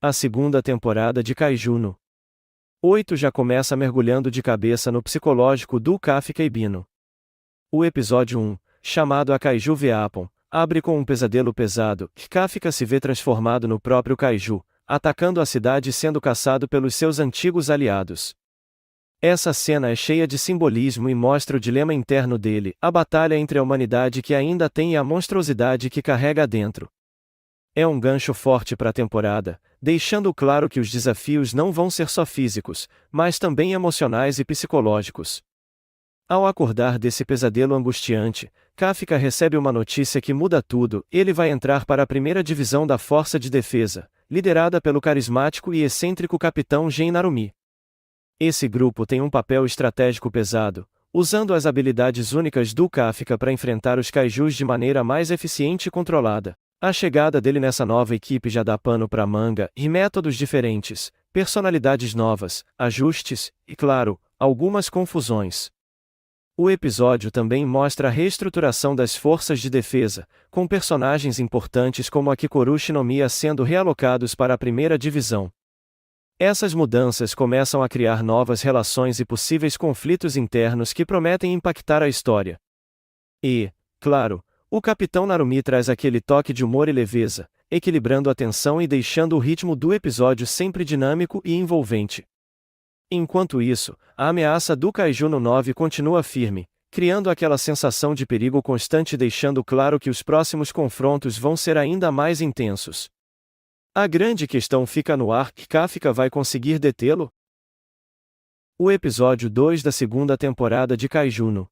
A segunda temporada de Kaiju no 8 já começa mergulhando de cabeça no psicológico do Kafka e Bino. O episódio 1, chamado A Kaiju Veapon, abre com um pesadelo pesado, que Kafka se vê transformado no próprio Kaiju, atacando a cidade e sendo caçado pelos seus antigos aliados. Essa cena é cheia de simbolismo e mostra o dilema interno dele, a batalha entre a humanidade que ainda tem e a monstruosidade que carrega dentro. É um gancho forte para a temporada, deixando claro que os desafios não vão ser só físicos, mas também emocionais e psicológicos. Ao acordar desse pesadelo angustiante, Kafka recebe uma notícia que muda tudo: ele vai entrar para a primeira divisão da Força de Defesa, liderada pelo carismático e excêntrico Capitão Gen Narumi. Esse grupo tem um papel estratégico pesado, usando as habilidades únicas do Kafka para enfrentar os kaijus de maneira mais eficiente e controlada. A chegada dele nessa nova equipe já dá pano para manga, e métodos diferentes, personalidades novas, ajustes, e claro, algumas confusões. O episódio também mostra a reestruturação das forças de defesa, com personagens importantes como a Kikoru Shinomiya sendo realocados para a primeira divisão. Essas mudanças começam a criar novas relações e possíveis conflitos internos que prometem impactar a história. E, claro, o Capitão Narumi traz aquele toque de humor e leveza, equilibrando a tensão e deixando o ritmo do episódio sempre dinâmico e envolvente. Enquanto isso, a ameaça do Kaiju no 9 continua firme, criando aquela sensação de perigo constante e deixando claro que os próximos confrontos vão ser ainda mais intensos. A grande questão fica no ar: Kafka vai conseguir detê-lo? O episódio 2 da segunda temporada de Kaiju no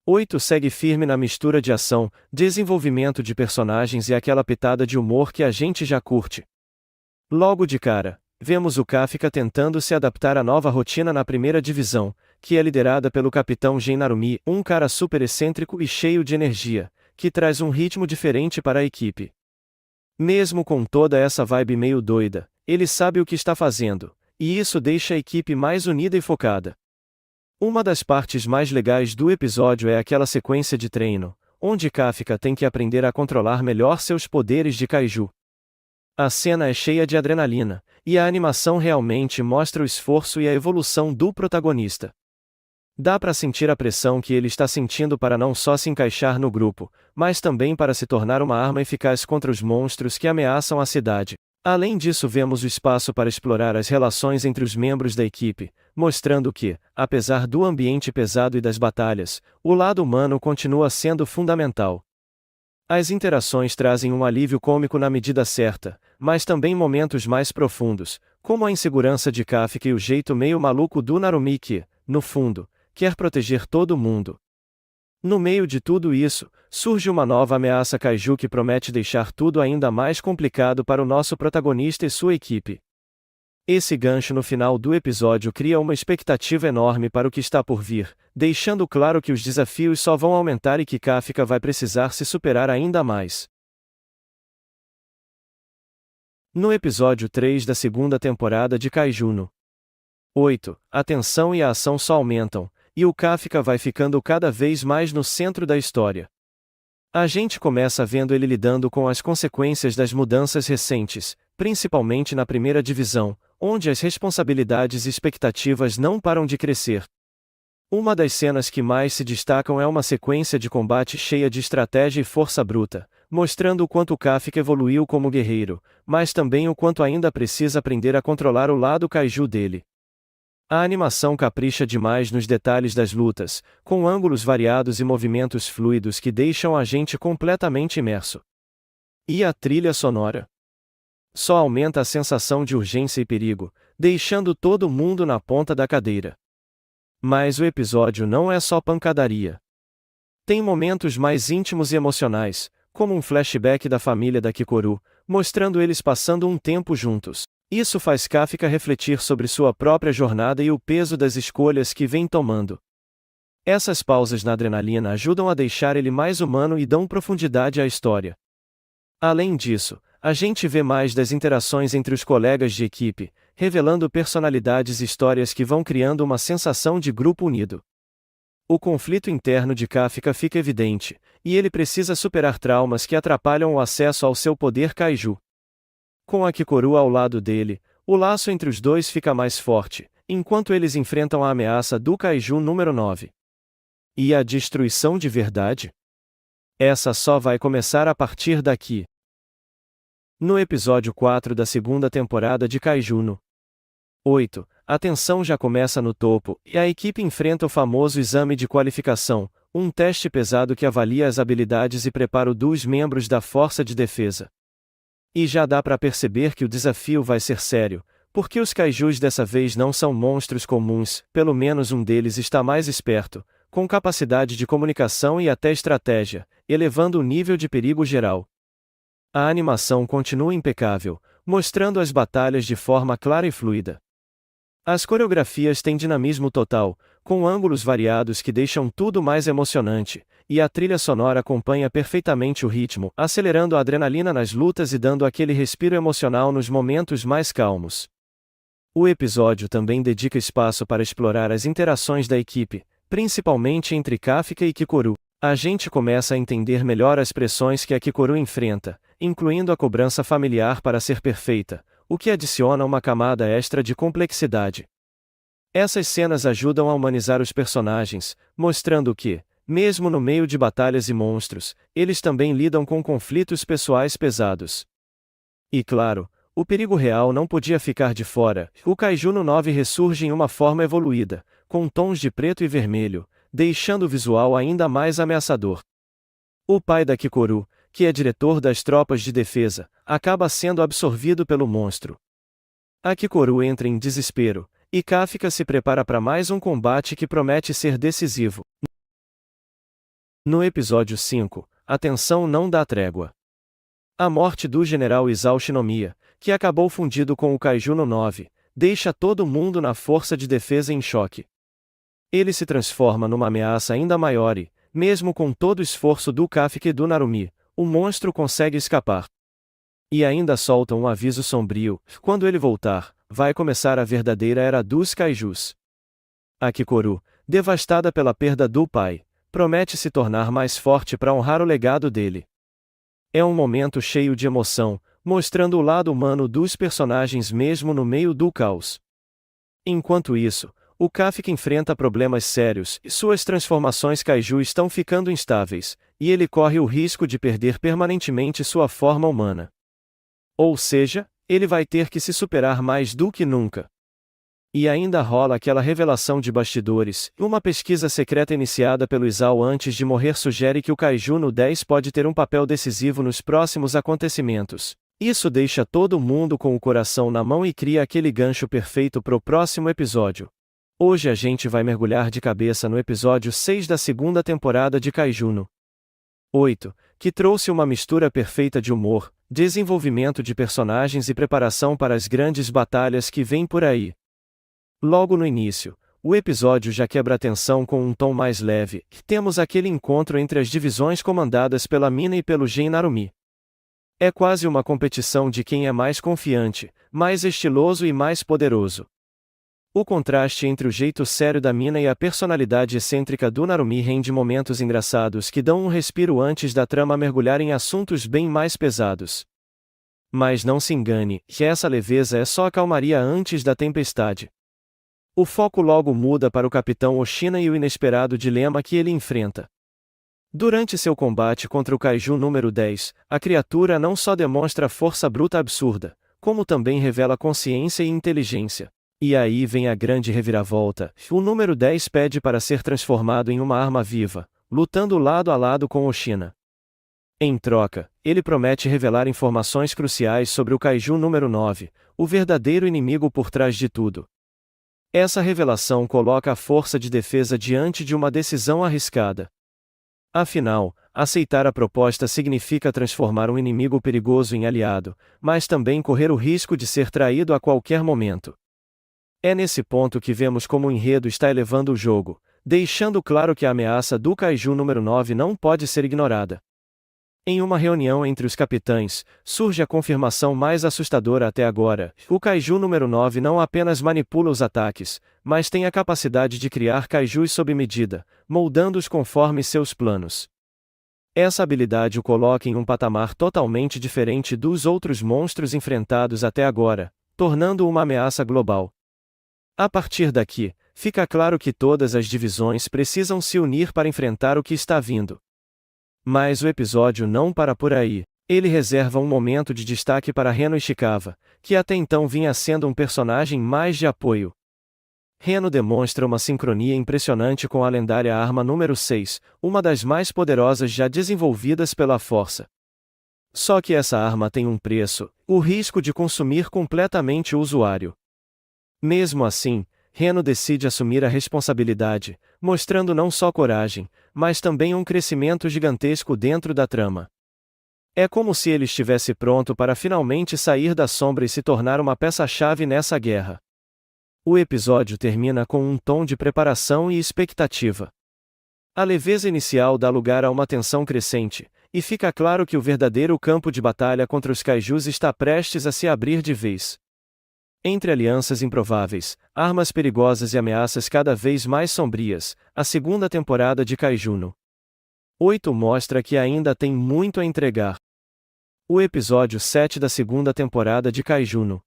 8 segue firme na mistura de ação, desenvolvimento de personagens e aquela pitada de humor que a gente já curte. Logo de cara, vemos o Kafka tentando se adaptar à nova rotina na primeira divisão, que é liderada pelo Capitão Gen Narumi, um cara super excêntrico e cheio de energia, que traz um ritmo diferente para a equipe. Mesmo com toda essa vibe meio doida, ele sabe o que está fazendo, e isso deixa a equipe mais unida e focada. Uma das partes mais legais do episódio é aquela sequência de treino, onde Kafka tem que aprender a controlar melhor seus poderes de kaiju. A cena é cheia de adrenalina, e a animação realmente mostra o esforço e a evolução do protagonista. Dá para sentir a pressão que ele está sentindo para não só se encaixar no grupo, mas também para se tornar uma arma eficaz contra os monstros que ameaçam a cidade. Além disso, vemos o espaço para explorar as relações entre os membros da equipe, mostrando que, apesar do ambiente pesado e das batalhas, o lado humano continua sendo fundamental. As interações trazem um alívio cômico na medida certa, mas também momentos mais profundos, como a insegurança de Kafka e o jeito meio maluco do Narumi que, no fundo, quer proteger todo mundo. No meio de tudo isso, surge uma nova ameaça kaiju que promete deixar tudo ainda mais complicado para o nosso protagonista e sua equipe. Esse gancho no final do episódio cria uma expectativa enorme para o que está por vir, deixando claro que os desafios só vão aumentar e que Kafka vai precisar se superar ainda mais. No episódio 3 da segunda temporada de Kaiju no 8, a tensão e a ação só aumentam, e o Kafka vai ficando cada vez mais no centro da história. A gente começa vendo ele lidando com as consequências das mudanças recentes, principalmente na primeira divisão, onde as responsabilidades e expectativas não param de crescer. Uma das cenas que mais se destacam é uma sequência de combate cheia de estratégia e força bruta, mostrando o quanto Kafka evoluiu como guerreiro, mas também o quanto ainda precisa aprender a controlar o lado kaiju dele. A animação capricha demais nos detalhes das lutas, com ângulos variados e movimentos fluidos que deixam a gente completamente imerso. E a trilha sonora? Só aumenta a sensação de urgência e perigo, deixando todo mundo na ponta da cadeira. Mas o episódio não é só pancadaria. Tem momentos mais íntimos e emocionais, como um flashback da família da Kikoru, mostrando eles passando um tempo juntos. Isso faz Kafka refletir sobre sua própria jornada e o peso das escolhas que vem tomando. Essas pausas na adrenalina ajudam a deixar ele mais humano e dão profundidade à história. Além disso, a gente vê mais das interações entre os colegas de equipe, revelando personalidades e histórias que vão criando uma sensação de grupo unido. O conflito interno de Kafka fica evidente, e ele precisa superar traumas que atrapalham o acesso ao seu poder kaiju. Com a Kikoru ao lado dele, o laço entre os dois fica mais forte, enquanto eles enfrentam a ameaça do Kaiju número 9. E a destruição de verdade? Essa só vai começar a partir daqui. No episódio 4 da segunda temporada de Kaiju no 8, a tensão já começa no topo, e a equipe enfrenta o famoso exame de qualificação, um teste pesado que avalia as habilidades e preparo dos membros da Força de Defesa. E já dá pra perceber que o desafio vai ser sério, porque os kaijus dessa vez não são monstros comuns, pelo menos um deles está mais esperto, com capacidade de comunicação e até estratégia, elevando o nível de perigo geral. A animação continua impecável, mostrando as batalhas de forma clara e fluida. As coreografias têm dinamismo total, com ângulos variados que deixam tudo mais emocionante, e a trilha sonora acompanha perfeitamente o ritmo, acelerando a adrenalina nas lutas e dando aquele respiro emocional nos momentos mais calmos. O episódio também dedica espaço para explorar as interações da equipe, principalmente entre Kafka e Kikoru. A gente começa a entender melhor as pressões que a Kikoru enfrenta, incluindo a cobrança familiar para ser perfeita, o que adiciona uma camada extra de complexidade. Essas cenas ajudam a humanizar os personagens, mostrando que, mesmo no meio de batalhas e monstros, eles também lidam com conflitos pessoais pesados. E claro, o perigo real não podia ficar de fora. O Kaiju no 9 ressurge em uma forma evoluída, com tons de preto e vermelho, deixando o visual ainda mais ameaçador. O pai da Kikoru, que é diretor das tropas de defesa, acaba sendo absorvido pelo monstro. A Kikoru entra em desespero, e Kafka se prepara para mais um combate que promete ser decisivo. No episódio 5, a tensão não dá trégua. A morte do general Isao Shinomiya, que acabou fundido com o Kaiju no 9, deixa todo mundo na força de defesa em choque. Ele se transforma numa ameaça ainda maior e, mesmo com todo o esforço do Kafka e do Narumi, o monstro consegue escapar. E ainda solta um aviso sombrio: quando ele voltar, vai começar a verdadeira era dos kaijus. A Kikoru, devastada pela perda do pai, promete se tornar mais forte para honrar o legado dele. É um momento cheio de emoção, mostrando o lado humano dos personagens mesmo no meio do caos. Enquanto isso, o Kafka enfrenta problemas sérios e suas transformações kaiju estão ficando instáveis, e ele corre o risco de perder permanentemente sua forma humana. Ou seja, ele vai ter que se superar mais do que nunca. E ainda rola aquela revelação de bastidores: uma pesquisa secreta iniciada pelo Isao antes de morrer sugere que o Kaiju no 10 pode ter um papel decisivo nos próximos acontecimentos. Isso deixa todo mundo com o coração na mão e cria aquele gancho perfeito pro próximo episódio. Hoje a gente vai mergulhar de cabeça no episódio 6 da segunda temporada de Kaiju no 8, que trouxe uma mistura perfeita de humor, desenvolvimento de personagens e preparação para as grandes batalhas que vêm por aí. Logo no início, o episódio já quebra a tensão com um tom mais leve. Temos aquele encontro entre as divisões comandadas pela Mina e pelo Gen Narumi. É quase uma competição de quem é mais confiante, mais estiloso e mais poderoso. O contraste entre o jeito sério da Mina e a personalidade excêntrica do Narumi rende momentos engraçados que dão um respiro antes da trama mergulhar em assuntos bem mais pesados. Mas não se engane, que essa leveza é só a calmaria antes da tempestade. O foco logo muda para o Capitão Oshina e o inesperado dilema que ele enfrenta. Durante seu combate contra o Kaiju número 10, a criatura não só demonstra força bruta absurda, como também revela consciência e inteligência. E aí vem a grande reviravolta: o número 10 pede para ser transformado em uma arma viva, lutando lado a lado com Oshina. Em troca, ele promete revelar informações cruciais sobre o Kaiju número 9, o verdadeiro inimigo por trás de tudo. Essa revelação coloca a força de defesa diante de uma decisão arriscada. Afinal, aceitar a proposta significa transformar um inimigo perigoso em aliado, mas também correr o risco de ser traído a qualquer momento. É nesse ponto que vemos como o enredo está elevando o jogo, deixando claro que a ameaça do Kaiju número 9 não pode ser ignorada. Em uma reunião entre os capitães, surge a confirmação mais assustadora até agora: o Kaiju número 9 não apenas manipula os ataques, mas tem a capacidade de criar kaijus sob medida, moldando-os conforme seus planos. Essa habilidade o coloca em um patamar totalmente diferente dos outros monstros enfrentados até agora, tornando-o uma ameaça global. A partir daqui, fica claro que todas as divisões precisam se unir para enfrentar o que está vindo. Mas o episódio não para por aí. Ele reserva um momento de destaque para Reno Ishikawa, que até então vinha sendo um personagem mais de apoio. Reno demonstra uma sincronia impressionante com a lendária arma número 6, uma das mais poderosas já desenvolvidas pela Força. Só que essa arma tem um preço, o risco de consumir completamente o usuário. Mesmo assim, Reno decide assumir a responsabilidade, mostrando não só coragem, mas também um crescimento gigantesco dentro da trama. É como se ele estivesse pronto para finalmente sair da sombra e se tornar uma peça-chave nessa guerra. O episódio termina com um tom de preparação e expectativa. A leveza inicial dá lugar a uma tensão crescente, e fica claro que o verdadeiro campo de batalha contra os kaijus está prestes a se abrir de vez. Entre alianças improváveis, armas perigosas e ameaças cada vez mais sombrias, a segunda temporada de Kaiju no 8 mostra que ainda tem muito a entregar. O episódio 7 da segunda temporada de Kaiju no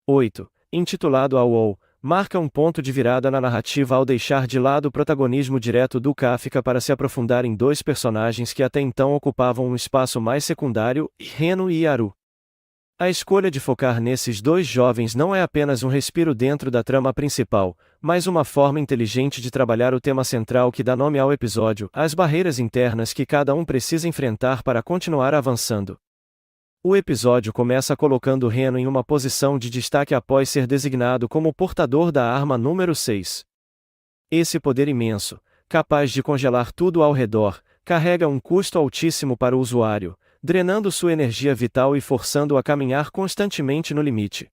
8, intitulado Ao, marca um ponto de virada na narrativa ao deixar de lado o protagonismo direto do Kafka para se aprofundar em dois personagens que até então ocupavam um espaço mais secundário, Reno e Yaru. A escolha de focar nesses dois jovens não é apenas um respiro dentro da trama principal, mas uma forma inteligente de trabalhar o tema central que dá nome ao episódio, as barreiras internas que cada um precisa enfrentar para continuar avançando. O episódio começa colocando Reno em uma posição de destaque após ser designado como portador da arma número 6. Esse poder imenso, capaz de congelar tudo ao redor, carrega um custo altíssimo para o usuário, drenando sua energia vital e forçando-o a caminhar constantemente no limite.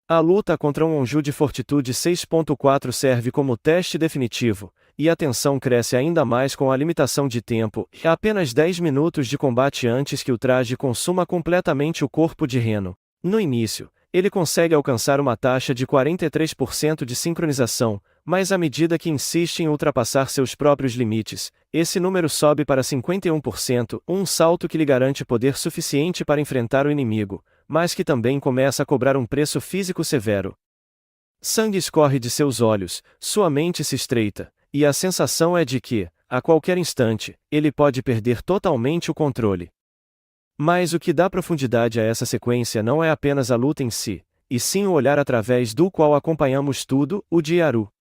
A luta contra um Onju de Fortitude 6.4 serve como teste definitivo, e a tensão cresce ainda mais com a limitação de tempo, apenas 10 minutos de combate antes que o traje consuma completamente o corpo de Reno. No início, ele consegue alcançar uma taxa de 43% de sincronização, mas à medida que insiste em ultrapassar seus próprios limites, esse número sobe para 51%, um salto que lhe garante poder suficiente para enfrentar o inimigo, mas que também começa a cobrar um preço físico severo. Sangue escorre de seus olhos, sua mente se estreita, e a sensação é de que, a qualquer instante, ele pode perder totalmente o controle. Mas o que dá profundidade a essa sequência não é apenas a luta em si, e sim o olhar através do qual acompanhamos tudo, o de Yaru.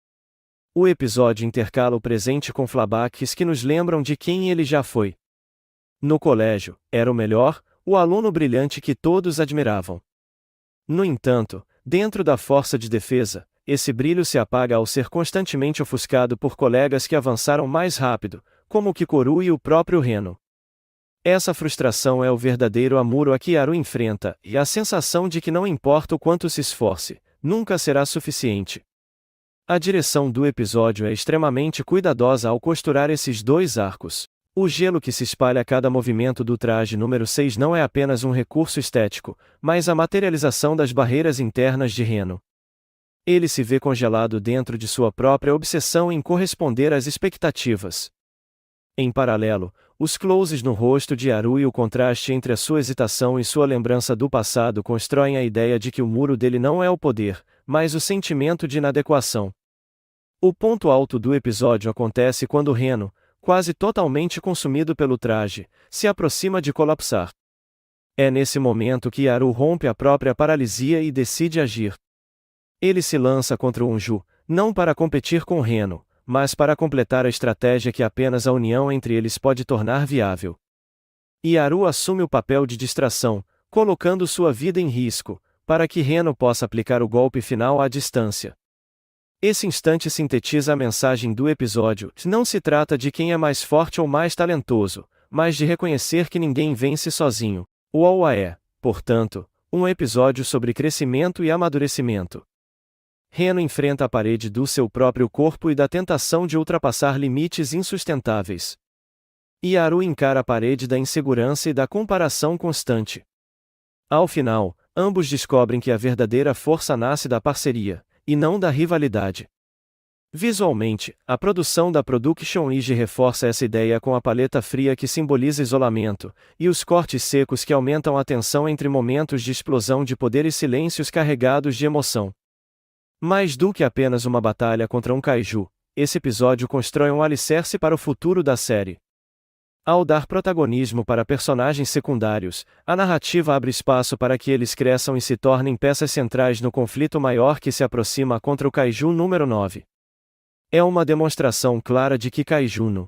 O episódio intercala o presente com flashbacks que nos lembram de quem ele já foi. No colégio, era o melhor, o aluno brilhante que todos admiravam. No entanto, dentro da força de defesa, esse brilho se apaga ao ser constantemente ofuscado por colegas que avançaram mais rápido, como Kikoru e o próprio Reno. Essa frustração é o verdadeiro amuro a que Yaru enfrenta, e a sensação de que não importa o quanto se esforce, nunca será suficiente. A direção do episódio é extremamente cuidadosa ao costurar esses dois arcos. O gelo que se espalha a cada movimento do traje número 6 não é apenas um recurso estético, mas a materialização das barreiras internas de Reno. Ele se vê congelado dentro de sua própria obsessão em corresponder às expectativas. Em paralelo, os closes no rosto de Yaru e o contraste entre a sua hesitação e sua lembrança do passado constroem a ideia de que o muro dele não é o poder, mas o sentimento de inadequação. O ponto alto do episódio acontece quando Reno, quase totalmente consumido pelo traje, se aproxima de colapsar. É nesse momento que Yaru rompe a própria paralisia e decide agir. Ele se lança contra o Onju, não para competir com Reno, mas para completar a estratégia que apenas a união entre eles pode tornar viável. Yaru assume o papel de distração, colocando sua vida em risco, para que Reno possa aplicar o golpe final à distância. Esse instante sintetiza a mensagem do episódio: não se trata de quem é mais forte ou mais talentoso, mas de reconhecer que ninguém vence sozinho. O Awa é, portanto, um episódio sobre crescimento e amadurecimento. Reno enfrenta a parede do seu próprio corpo e da tentação de ultrapassar limites insustentáveis. Yaru encara a parede da insegurança e da comparação constante. Ao final, ambos descobrem que a verdadeira força nasce da parceria, e não da rivalidade. Visualmente, a produção da Production IG reforça essa ideia com a paleta fria que simboliza isolamento, e os cortes secos que aumentam a tensão entre momentos de explosão de poder e silêncios carregados de emoção. Mais do que apenas uma batalha contra um kaiju, esse episódio constrói um alicerce para o futuro da série. Ao dar protagonismo para personagens secundários, a narrativa abre espaço para que eles cresçam e se tornem peças centrais no conflito maior que se aproxima contra o Kaiju número 9. É uma demonstração clara de que Kaiju no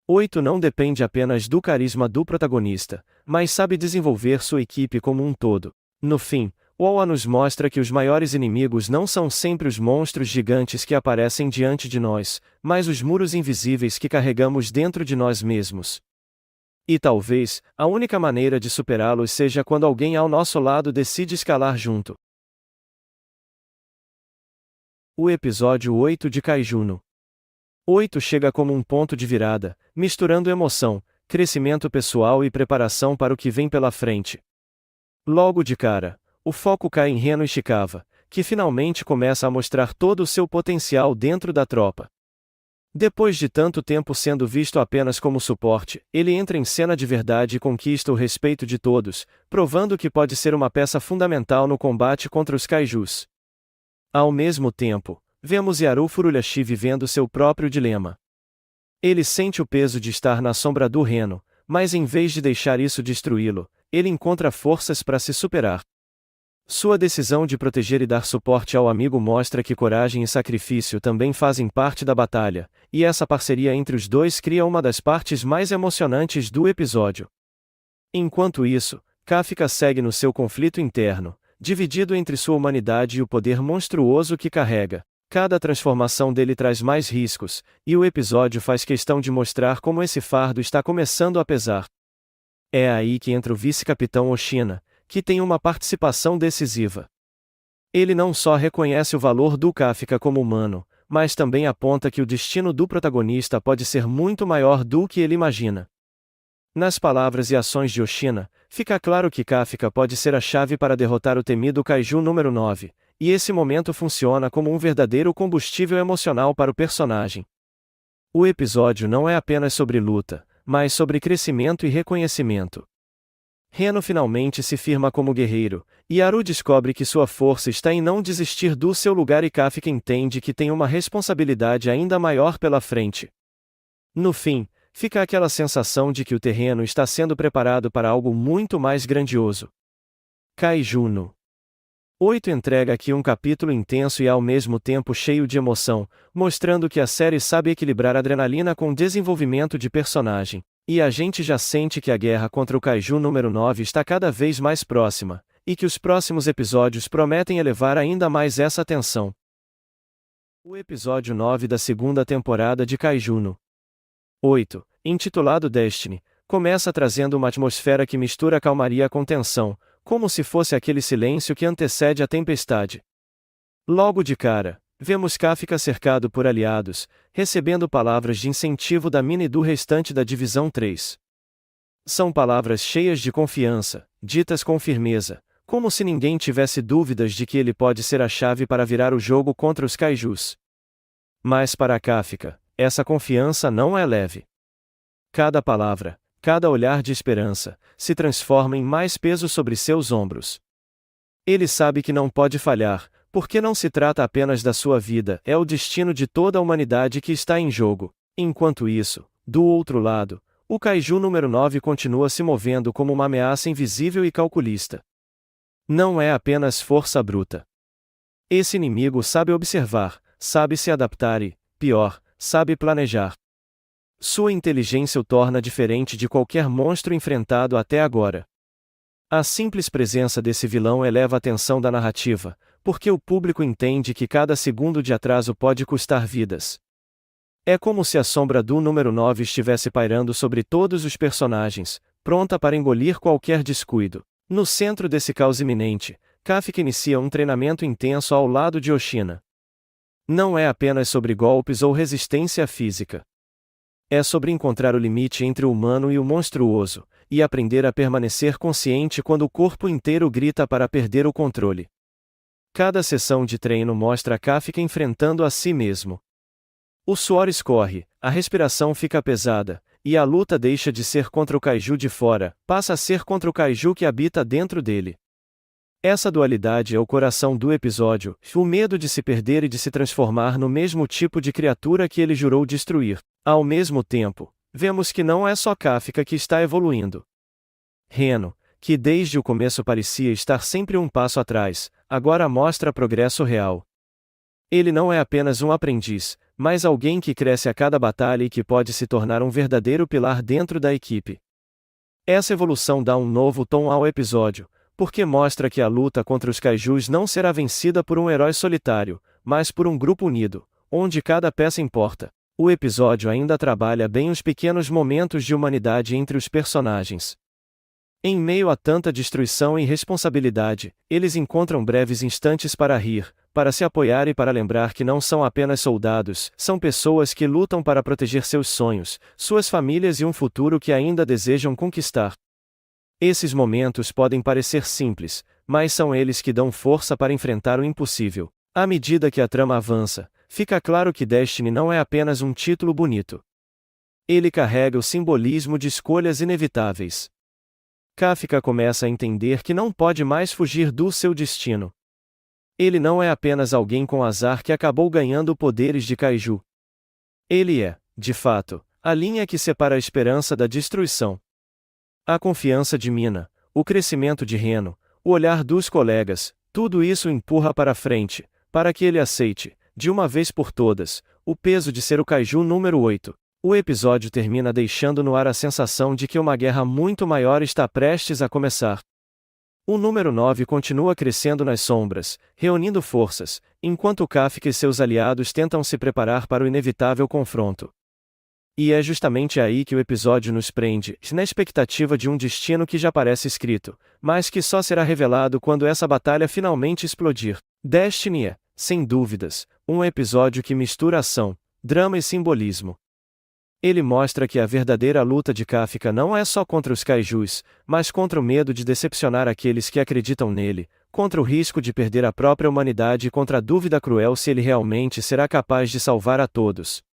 8 não depende apenas do carisma do protagonista, mas sabe desenvolver sua equipe como um todo. No fim, o OA nos mostra que os maiores inimigos não são sempre os monstros gigantes que aparecem diante de nós, mas os muros invisíveis que carregamos dentro de nós mesmos. E talvez, a única maneira de superá-los seja quando alguém ao nosso lado decide escalar junto. O episódio 8 de Kaiju no 8 chega como um ponto de virada, misturando emoção, crescimento pessoal e preparação para o que vem pela frente. Logo de cara, o foco cai em Reno Ishikawa, que finalmente começa a mostrar todo o seu potencial dentro da tropa. Depois de tanto tempo sendo visto apenas como suporte, ele entra em cena de verdade e conquista o respeito de todos, provando que pode ser uma peça fundamental no combate contra os kaijus. Ao mesmo tempo, vemos Yaru Furuyashi vivendo seu próprio dilema. Ele sente o peso de estar na sombra do Reno, mas em vez de deixar isso destruí-lo, ele encontra forças para se superar. Sua decisão de proteger e dar suporte ao amigo mostra que coragem e sacrifício também fazem parte da batalha, e essa parceria entre os dois cria uma das partes mais emocionantes do episódio. Enquanto isso, Kafka segue no seu conflito interno, dividido entre sua humanidade e o poder monstruoso que carrega. Cada transformação dele traz mais riscos, e o episódio faz questão de mostrar como esse fardo está começando a pesar. É aí que entra o vice-capitão Oshina, que tem uma participação decisiva. Ele não só reconhece o valor do Kafka como humano, mas também aponta que o destino do protagonista pode ser muito maior do que ele imagina. Nas palavras e ações de Oshina, fica claro que Kafka pode ser a chave para derrotar o temido Kaiju número 9, e esse momento funciona como um verdadeiro combustível emocional para o personagem. O episódio não é apenas sobre luta, mas sobre crescimento e reconhecimento. Reno finalmente se firma como guerreiro, e Yaru descobre que sua força está em não desistir do seu lugar e Kafka entende que tem uma responsabilidade ainda maior pela frente. No fim, fica aquela sensação de que o terreno está sendo preparado para algo muito mais grandioso. Kaiju no 8 entrega aqui um capítulo intenso e ao mesmo tempo cheio de emoção, mostrando que a série sabe equilibrar adrenalina com desenvolvimento de personagem, e a gente já sente que a guerra contra o Kaiju número 9 está cada vez mais próxima, e que os próximos episódios prometem elevar ainda mais essa tensão. O episódio 9 da segunda temporada de Kaiju no 8, intitulado Destiny, começa trazendo uma atmosfera que mistura calmaria com tensão, como se fosse aquele silêncio que antecede a tempestade. Logo de cara, vemos Kafka cercado por aliados, recebendo palavras de incentivo da Mina e do restante da Divisão 3. São palavras cheias de confiança, ditas com firmeza, como se ninguém tivesse dúvidas de que ele pode ser a chave para virar o jogo contra os kaijus. Mas para Kafka, essa confiança não é leve. Cada palavra, cada olhar de esperança, se transforma em mais peso sobre seus ombros. Ele sabe que não pode falhar, porque não se trata apenas da sua vida, é o destino de toda a humanidade que está em jogo. Enquanto isso, do outro lado, o Kaiju número 9 continua se movendo como uma ameaça invisível e calculista. Não é apenas força bruta. Esse inimigo sabe observar, sabe se adaptar e, pior, sabe planejar. Sua inteligência o torna diferente de qualquer monstro enfrentado até agora. A simples presença desse vilão eleva a tensão da narrativa, porque o público entende que cada segundo de atraso pode custar vidas. É como se a sombra do número 9 estivesse pairando sobre todos os personagens, pronta para engolir qualquer descuido. No centro desse caos iminente, Kafka inicia um treinamento intenso ao lado de Oshina. Não é apenas sobre golpes ou resistência física. É sobre encontrar o limite entre o humano e o monstruoso, e aprender a permanecer consciente quando o corpo inteiro grita para perder o controle. Cada sessão de treino mostra Kafka enfrentando a si mesmo. O suor escorre, a respiração fica pesada, e a luta deixa de ser contra o kaiju de fora, passa a ser contra o kaiju que habita dentro dele. Essa dualidade é o coração do episódio, o medo de se perder e de se transformar no mesmo tipo de criatura que ele jurou destruir. Ao mesmo tempo, vemos que não é só Kafka que está evoluindo. Reno, que desde o começo parecia estar sempre um passo atrás, agora mostra progresso real. Ele não é apenas um aprendiz, mas alguém que cresce a cada batalha e que pode se tornar um verdadeiro pilar dentro da equipe. Essa evolução dá um novo tom ao episódio, porque mostra que a luta contra os kaijus não será vencida por um herói solitário, mas por um grupo unido, onde cada peça importa. O episódio ainda trabalha bem os pequenos momentos de humanidade entre os personagens. Em meio a tanta destruição e responsabilidade, eles encontram breves instantes para rir, para se apoiar e para lembrar que não são apenas soldados, são pessoas que lutam para proteger seus sonhos, suas famílias e um futuro que ainda desejam conquistar. Esses momentos podem parecer simples, mas são eles que dão força para enfrentar o impossível. À medida que a trama avança, fica claro que Destiny não é apenas um título bonito. Ele carrega o simbolismo de escolhas inevitáveis. Kafka começa a entender que não pode mais fugir do seu destino. Ele não é apenas alguém com azar que acabou ganhando poderes de kaiju. Ele é, de fato, a linha que separa a esperança da destruição. A confiança de Mina, o crescimento de Reno, o olhar dos colegas, tudo isso empurra para frente, para que ele aceite, de uma vez por todas, o peso de ser o kaiju número 8. O episódio termina deixando no ar a sensação de que uma guerra muito maior está prestes a começar. O número 9 continua crescendo nas sombras, reunindo forças, enquanto Kafka e seus aliados tentam se preparar para o inevitável confronto. E é justamente aí que o episódio nos prende, na expectativa de um destino que já parece escrito, mas que só será revelado quando essa batalha finalmente explodir. Destiny é, sem dúvidas, um episódio que mistura ação, drama e simbolismo. Ele mostra que a verdadeira luta de Kafka não é só contra os kaijus, mas contra o medo de decepcionar aqueles que acreditam nele, contra o risco de perder a própria humanidade e contra a dúvida cruel se ele realmente será capaz de salvar a todos.